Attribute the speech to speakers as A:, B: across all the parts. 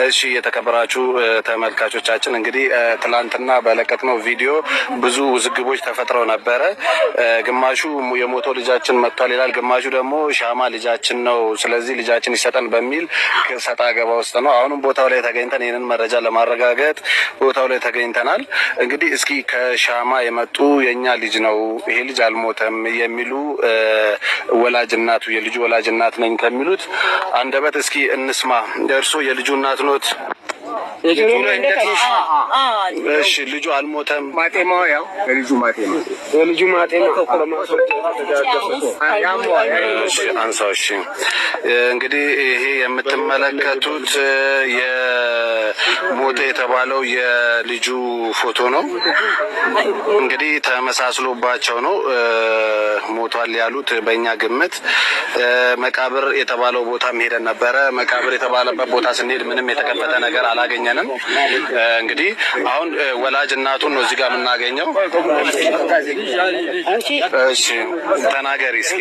A: እሺ የተከበራችሁ ተመልካቾቻችን እንግዲህ ትላንትና በለቀቅነው ቪዲዮ ብዙ ውዝግቦች ተፈጥረው ነበረ። ግማሹ የሞተው ልጃችን መጥቷል ይላል፣ ግማሹ ደግሞ ሻማ ልጃችን ነው ስለዚህ ልጃችን ይሰጠን በሚል ሰጣ ገባ ውስጥ ነው። አሁንም ቦታው ላይ ተገኝተን ይህንን መረጃ ለማረጋገጥ ቦታው ላይ ተገኝተናል። እንግዲህ እስኪ ከሻማ የመጡ የኛ ልጅ ነው ይሄ ልጅ አልሞተም የሚሉ ወላጅ እናቱ የልጁ ወላጅ እናት ነኝ ከሚሉት አንደበት እስኪ እንስማ። እርሶ የልጁ እናት ኖት? እሺ ልጁ አልሞተም። ማጤማው ያው የልጁ ማጤማው አንሳው። እሺ እንግዲህ ይሄ የምትመለከቱት የሞተ የተባለው የልጁ ፎቶ ነው። እንግዲህ ተመሳስሎባቸው ነው ሞቷል ያሉት በእኛ ግምት። መቃብር የተባለው ቦታ ሄደን ነበረ። መቃብር የተባለበት ቦታ ስንሄድ ምንም የተከፈተ ነገር አላገኘንም። እንግዲህ አሁን ወላጅ እናቱን ነው እዚህ ጋር የምናገኘው። እሺ ተናገሪ እስኪ።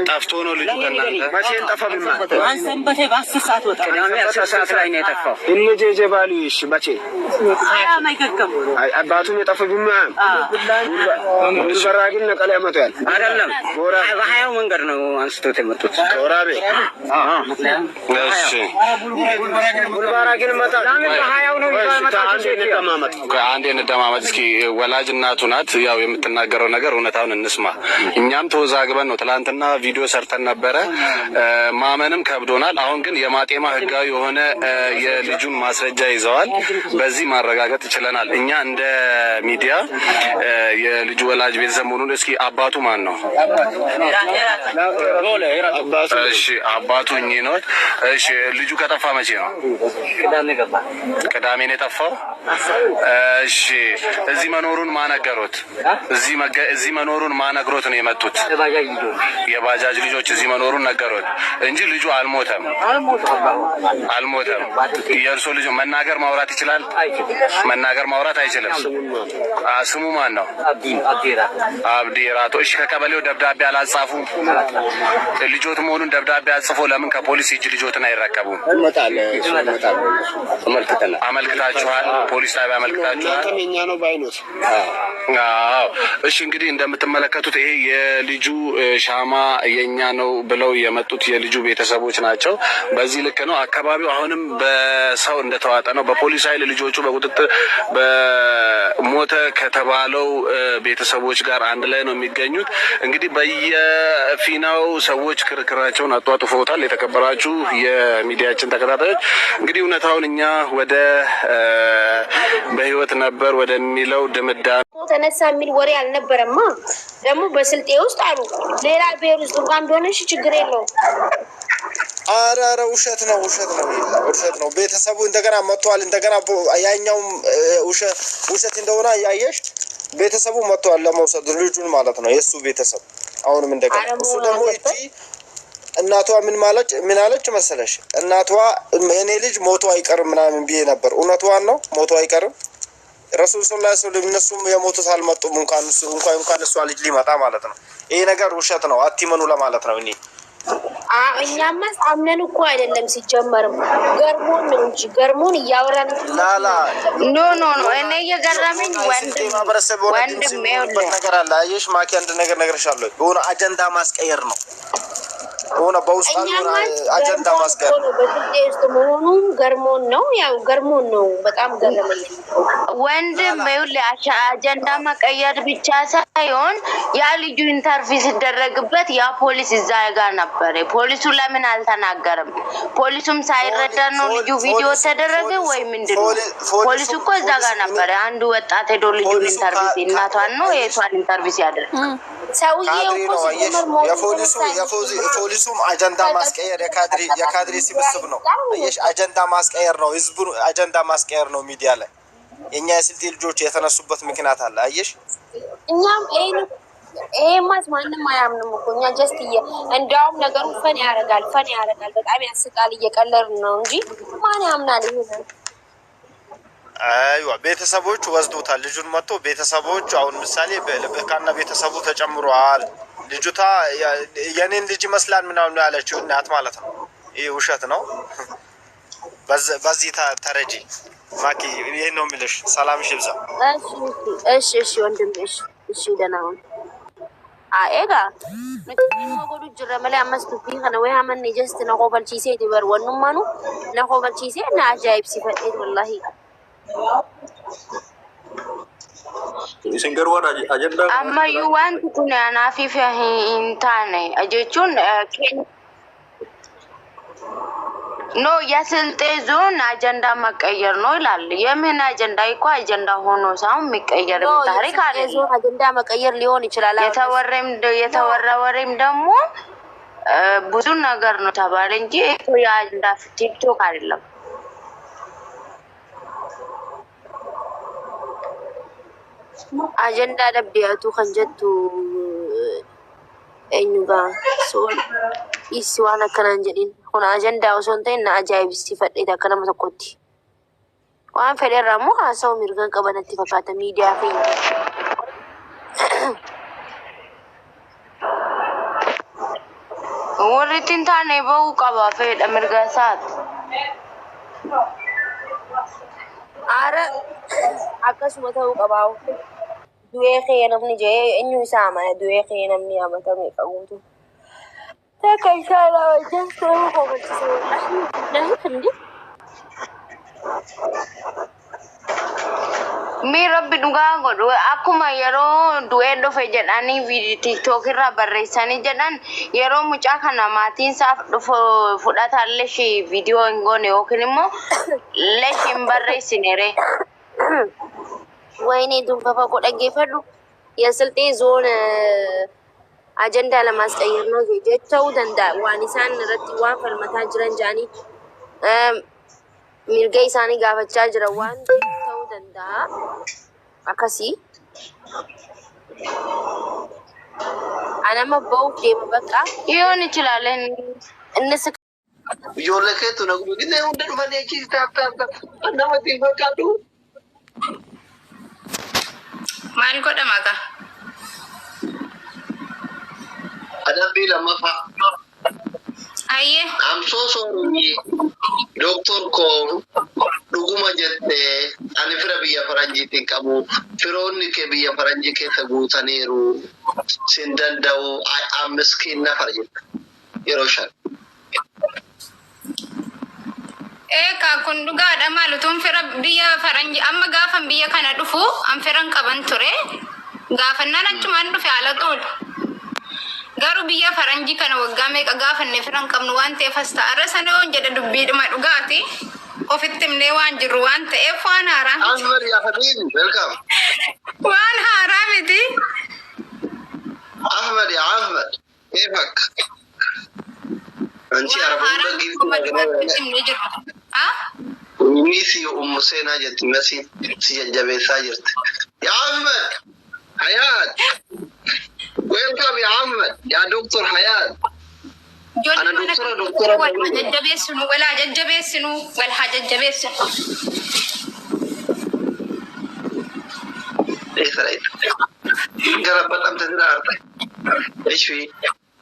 A: ጠፍቶ ነው ልጁ ከእናንተ? መቼም ጠፋብኝ። አንሰንበቴ በ10 ሰዓት ወጣ። ቅዳሜ 10 ሰዓት ላይ ነው የጠፋው። እነጄ ባሉ እሺ መቼ አይገከም አባቱም የጠፋብኝ ጉልበራ ግን ነቀላ ያመጣል አይደለም። በሀያው መንገድ ነው አንስቶት የመጡት ከወራቤ። እሺ ጉልበራ ግን መጣ በሀያው ነው አንዴ እንደማመጥ። እስኪ ወላጅ እናቱ ናት ያው የምትናገረው ነገር እውነታውን እንስማ። እኛም ተወዛግበን ነው ትላንትና ቪዲዮ ሰርተን ነበረ። ማመንም ከብዶናል። አሁን ግን የማጤማ ህጋዊ የሆነ የልጁን ማስረጃ ይዘዋል። በዚህ ማረጋገጥ ይችለናል። እኛ እንደ ሚዲያ የልጁ ወላጅ ቤተሰብ መሆኑን እስኪ አባቱ ማን ነው? እሺ አባቱ እኚህ ነው። እሺ ልጁ ከጠፋ መቼ ነው? ቅዳሜ ነው የጠፋው። እሺ እዚህ መኖሩን ማነገሩት? እዚህ መኖሩን ማነግሮት ነው የመጡት? የባጃጅ ልጆች እዚህ መኖሩን ነገሩት እንጂ ልጁ አልሞተም። የእርሶ ልጅ መናገር ማውራት ይችላል? መናገር ማውራት አይችልም። ስሙ ማን ነው? አብዲ ራቶ። እሺ ከቀበሌው ደብዳቤ አላጻፉም? ልጆት መሆኑን ደብዳቤ አጽፎ ለምን ከፖሊስ እጅ ልጆትን አይረከቡም? አመልክታችኋል? ፖሊስ ጣቢያ አመልክታችኋል? አዎ። እሺ እንግዲህ እንደምትመለከቱት ይሄ የልጁ ሻማ የኛ ነው ብለው የመጡት የልጁ ቤተሰቦች ናቸው። በዚህ ልክ ነው። አካባቢው አሁንም በሰው እንደተዋጠ ነው። በፖሊስ ኃይል ልጆቹ በቁጥጥር በሞተ ከተባለው ቤተሰቦች ጋር አንድ ላይ ነው የሚገኙት። እንግዲህ በየፊናው ሰዎች ክርክራቸውን አጧጥፈውታል። የተከበራችሁ የሚዲያችን ተከታታዮች እንግዲህ እውነታውን እኛ ወደ በህይወት ነበር ወደሚለው ድምዳሜ
B: ተነሳ የሚል ወሬ አልነበረማ። ደግሞ በስልጤ ውስጥ አሉ ሌላ ብሔር ውስጥ እንኳን ቢሆንሽ ችግር የለውም።
C: አረ ውሸት ነው። ቤተሰቡ እንደገና መጥቷል። እንደገና ያኛውም ውሸት እንደሆነ ያየሽ ቤተሰቡ መጥቷል ለመውሰድ ልጁን ማለት ነው የሱ ቤተሰብ። አሁንም እንደገና እሱ ደግሞ እቺ እናቷ ምን አለች መሰለሽ? እናቷ የኔ ልጅ ሞቶ አይቀርም ምናምን ብዬ ነበር። እውነቷን ነው፣ ሞቶ አይቀርም። ረሱል ሰለላሁ ዐለይሂ ወሰለም እነሱም የሞቱት አልመጡም እንኳን እሷ ልጅ ሊመጣ ማለት ነው። ይሄ ነገር ውሸት ነው፣ አትመኑ ለማለት ነው።
B: እኛማ አምነን እኮ አይደለም ሲጀመርም ገርሞን ነው እንጂ ገርሞን እያወራን
C: ላላ
B: ኖ እኔ እየገረመኝ ወንድም
C: ነገር አለ። አየሽ ማኪ አንድ ነገር ነግሬሻለሁ። የሆነ አጀንዳ ማስቀየር ነው። ሆነ በውስጥ አጀንዳ ማስቀየር
B: በትጤስት መሆኑን ገርሞን ነው። ያው ገርሞን ነው። በጣም ገረመኝ ወንድም አጀንዳ መቀየር ብቻ ሳይሆን ያ ልጁ ኢንተርቪው ሲደረግበት ያ ፖሊስ እዛ ጋር ነበር። ፖሊሱ ለምን አልተናገረም? ፖሊሱም ሳይረዳ ነው ልጁ ቪዲዮ ተደረገ ወይ ምንድነው? ፖሊሱ እኮ እዛ ጋር ነበር። አንዱ ወጣት ሄዶ ልጁን ኢንተርቪው እናቷን ነው የቷን ኢንተርቪው ሲያደርግ ሰውዬው እኮ
C: የፖሊሱም አጀንዳ ማስቀየር የካድሬ ስብስብ ነው። አየሽ አጀንዳ ማስቀየር ነው። ህዝቡ አጀንዳ ማስቀየር ነው። ሚዲያ ላይ የኛ የስልጤ ልጆች የተነሱበት ምክንያት አለ። አየሽ
B: እኛም ይሄማስ ማንም አያምንም እኮ እኛ ጀስት እንዳውም ነገሩ ፈን ያደርጋል በጣም ያስቃል። እየቀለድን ነው እንጂ ማን ያምናል? ይሄን
C: አይዋ ቤተሰቦች ወስዶታል ልጁን መጥቶ ቤተሰቦች አሁን ምሳሌ በካና ቤተሰቡ ተጨምሯል። ልጅቷ የኔን ልጅ ይመስላል ምናምን ያለችው እናት ማለት ነው። ይህ ውሸት ነው። በዚህ ተረጂ ማኪ ይሄን ነው የምልሽ። ሰላምሽ ይብዛ።
B: እሺ ወንድም እሺ ደህና ሁን። ኤጋ ነጎዱ ጅረ መለ አመስቱ ቢኸነ ወይ አመን ጀስት ነቆፈልቺሴ ዲበር ወኑማኑ ነቆፈልቺሴ እና አጃይብ ሲፈጤት ወላሂ
D: Isin garuu ajandaa
B: ammayyuu wanti kun anaafii fi hin taane jechuun no የስልጤ ዞን አጀንዳ መቀየር ነው ይላል። የምን አጀንዳ እኮ አጀንዳ ሆኖ ሳይሆን የሚቀየር ታሪክ አለ። ዞን አጀንዳ መቀየር ሊሆን ይችላል። የተወራ ወሬም ደግሞ ብዙ ነገር ነው ተባለ እንጂ እኮ የአጀንዳ ቲክቶክ አይደለም። አጀንዳ ደብያቱ ከንጀቱ እኙጋ ሶል ይስዋና ከናንጀዲን ሆነ አጀንዳ ወሶንተና አጃይብ ሲፈዴታ ከነማ ተቆቲ ዋን ፈደራሙ ሀሳው ሚርገን ቀበነቲ ፈካተ ሚዲያ ፈይ ወሪቲን ታኔ በው ቀባ ፈደ ምርጋሳት አረ አከስመተው ቀባው du'ee namni jee eenyu isaa mana du'ee namni amatame qabuutu takka isaa laa wajjin ta'uu qofachiisee wallahi kandi mi rabbi dhugaa godhu akkuma yeroo du'ee dhufe jedhanii viidiyoo tiktok irraa barreessanii jedhan yeroo mucaa kana maatiin isaaf dhufu fudhataallee shi viidiyoo hin goone yookiin immoo leeshi hin barreessinere ወይኔ ዱንፈፋ ቆደጌፈዱ የስልጤ ዞን አጀንዳ ለማስቀየር ነው ጀተው ደንዳ ዋኒሳን ረቲ ዋን ፈልመታ ጅረን ጃኒ ሚርገይ ሳኒ ጋፈቻ ጅረ ዋን ተው ደንዳ አከሲ አናማ በው ደም በቃ ይሆን ይችላል እንስ
A: ዮለከቱ ነው ግን እንደው ማለች ታፍታፍ እንደማት ይፈቃዱ ማን ቆደማጋ አዳቢ ለማፋ አየ አምሶ ሶሩኝ ዶክተር ኮ ዱጉማ ጀቴ አኒ ፍራ ቢያ ፈራንጂ ተቀሙ ፍሮን ከቢያ ፈራንጂ ከሰጉታኔሩ ሲንደንዳው አምስኪና ፈርጅ ይሮሻል Eka kun duga da malutum fira biya faranji amma gafan biya kana dufu am firan qaban ture gafan nan achuman dufi ala tol garu biya faranji kana wagame ka gafan ne firan qabnu wante fasta arasane on jeda dubbi duma dugati ofittim ne wan jiru wante e fan haram
C: Ahmed ya habibi welcome
B: wan haram idi
C: Ahmed ya Ahmed kifak anchi arabu ميسي سينا جت ميسي سيجابي ساجرت يا أحمد حياة ويلكم يا أحمد يا دكتور حياة أنا دكتورة
B: ولا ججبيسنو ولا ججبيسنو ولا حاجة ججبيسنو
C: إيش رأيك؟ قربت أم تدرار إيش في؟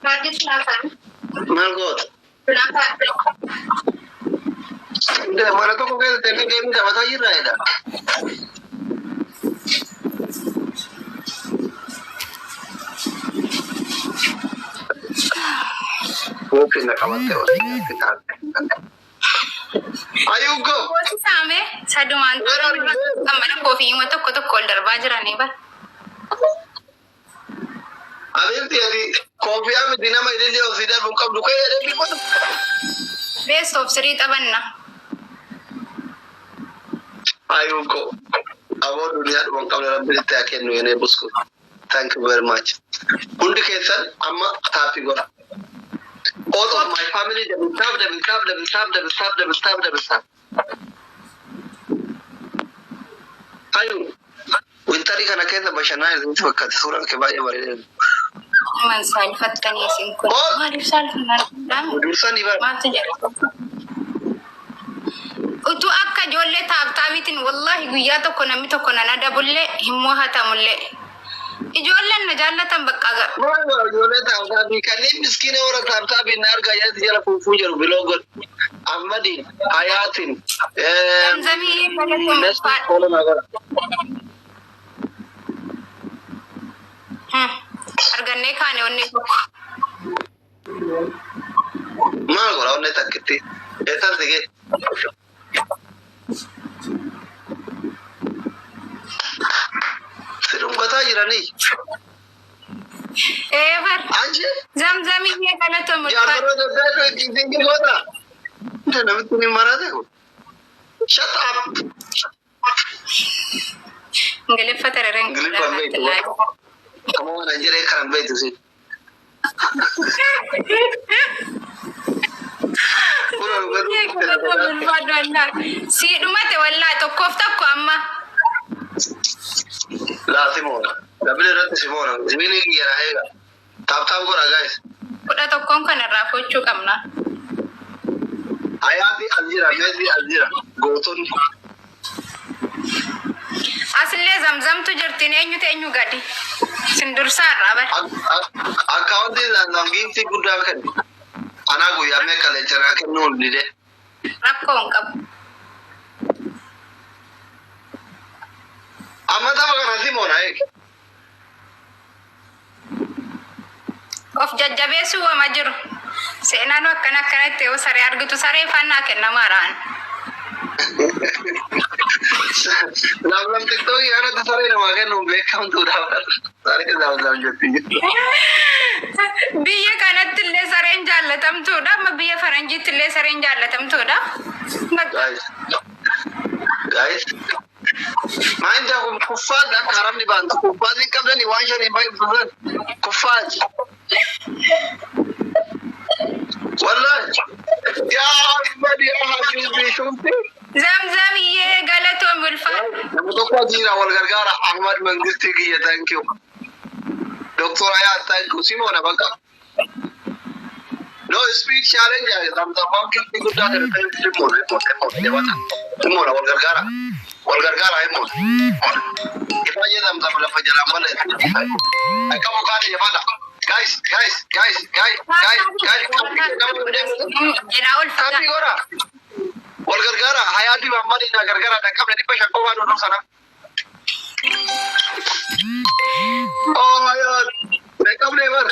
C: ما قلت ده mana tuh kok kayak game enggak masa aja ya. Mungkin nak kawan tewas kita. Ayo go.
B: Kosi same sadu mantra amana kofi yung to kolder bajra ne ba.
C: Abin tiadi kofi ame dinama ile oxidar bukam dukai ada di mana?
B: Best of Sri tabanna.
C: Ayo go. Abo dunia bang kau dalam berita akan ini bosku. Thank you very much. Undi kesan amma tapi gua. All of my family they will stop. Ayo. Wintari kana kesa bashana itu fakat surang ke bayi bayi.
B: Man salfatan yasin ko. Malif salfatan.
C: Udusan iba.
B: Mati jara. Utu akka jolle taabtaabitin wallahi guyyaa tokko namni tokko nan adabulle himmoo hatamulle ijoolleen jaallatan bakka agar.
D: Ijoollee taa'uudhaan kanneen miskiina warra taa'uudhaan binna argaa jirti jala fuufuu jiru biloogon Ahmadiin Hayaatiin.
B: Argannee kaane onnee tokko.
D: Maal godha onnee takkitti? Eessas dhigee? Sidhungataa jiranii?
B: Eebar.
D: Anji?
B: Zamzamii galatoomuu.
D: Jaarsoloo daddaa dinqii goota? Namitti ni marate kun. Shut up!
B: Ingiliffata rareen.
D: Ingiliffaan beektu. Kamu mana jiree kanan beektu si.
B: Si dhumate wallaa tokkoof tokko amma.
D: Laa Simona. Dabili irratti Simona. Sibiilii kiyyaraa eega. Taaptaan godha guys.
B: Kudha tokkoon kanarraa fochuu qabna.
D: Hayaati as jira, Meesii as jira. Gootonni.
B: Asillee zamzamtu jirtiin eenyutu eenyu gadi. Sindursaarraa bare.
D: Akkaawuntii zamgiinti guddaa kenni. Anaa guyyaa meeqa leechanaa kennuu hin dide.
B: Rakkoo hin qabu.
D: Amma tapha kana Simona eegi.
B: Of jajjabeessuu wama jiru. Seenaan akkanatti yoo saree argitu saree fannaa kennamaaraan.
D: Zamzam tiktookii kanatti saree namaa kennuun beekamtuudha. Saree zamzam jetti.
B: Biyya kanatti illee sareen jaallatamtuudha. Amma biyya faranjiitti illee sareen jaallatamtuudha.
D: Guys. Main dah kufad dah karam di bantu kufad ni kabla ni wan shani baik bulan kufad. Wallahi ya Ahmad ya habibi shufti.
B: Zamzam ye galato mulfa.
D: Namu to ko jira wal gargara Ahmad Mangisti ki ya thank you. Dr. Ayat thank you Simona baka. No speed challenge है Zamzam की गुड्डा करते हैं Simona wal gargara है मोर इफाजे Zamzam la fajara male kamu kade ya bala guys tapi gora wal gargara hayati mamadi na gargara da kabla ni pesha ko wano no sana oh hayat me kabla bar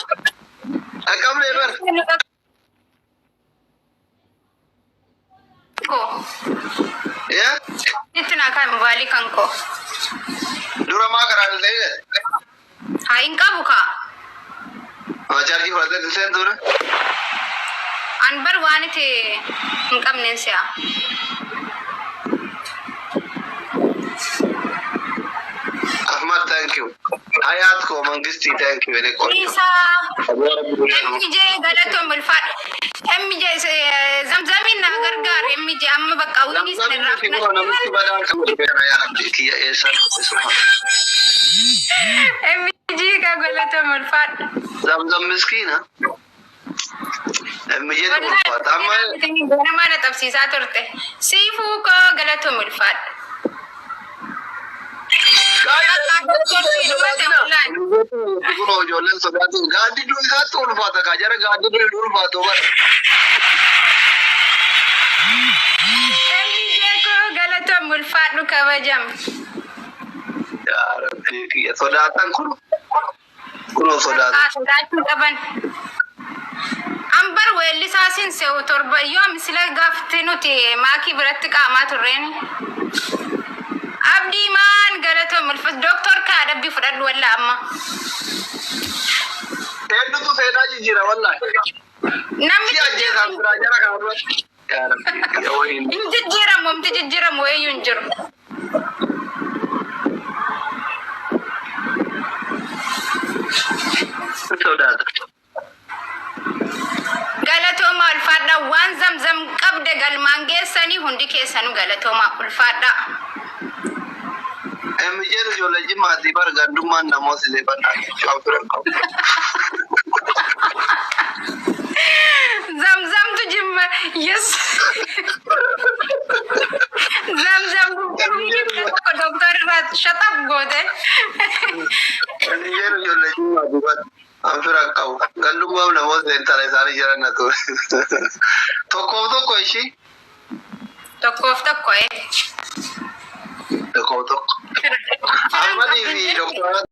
B: ko
D: ya
B: itu nak kan balik kanko
D: dura ma karan le
B: hain ka buka
D: charji hote sen dura
B: anbar wani te ngam nensia
D: Ahmad thank you hayat ko Mangisti thank you ko
B: isa je galato mulfat MJ Zamzamin na gargar MJ amma baka wini sanarra MJ ka galato mulfat
D: Zamzam miskina MJ mulfat amma
B: gana mana tafsisa turte sifu ko galato mulfat
D: गाड़ी डूल था तो उल्फाता का जरा गाड़ी डूल बात होगा
B: को गलत मुल्फात नु कवजम
D: यार ठीक है सोडाता कुनो सोडाता
B: kaban ambar welli sasin sew torba yom sila gaftenuti maki biratti qaamaa turreen abdi man galato mulfat doctor ka dabbi fudaddu walla amma
D: eddu tu seeda jira wallahi
B: namni
D: ajje samra jara ka ro ya rabbi ya wahin
B: jijjira mo yun jiru
D: sodaata
B: galato ma ulfadda wan zamzam qabde galmangeessani hundi keessanu galato ma ulfadda
D: MJ jo leji mati bar ganduman namo se banna chawturan ko
B: zamzam tu jimma yes zamzam ko doctor rat shatab gode
D: Yeru jolle juma dubat. Amfira kau. Gandu mau namo zentare sari jaran natu. Toko ishi.
B: Toko.
D: Toko. Amadi vi doktor.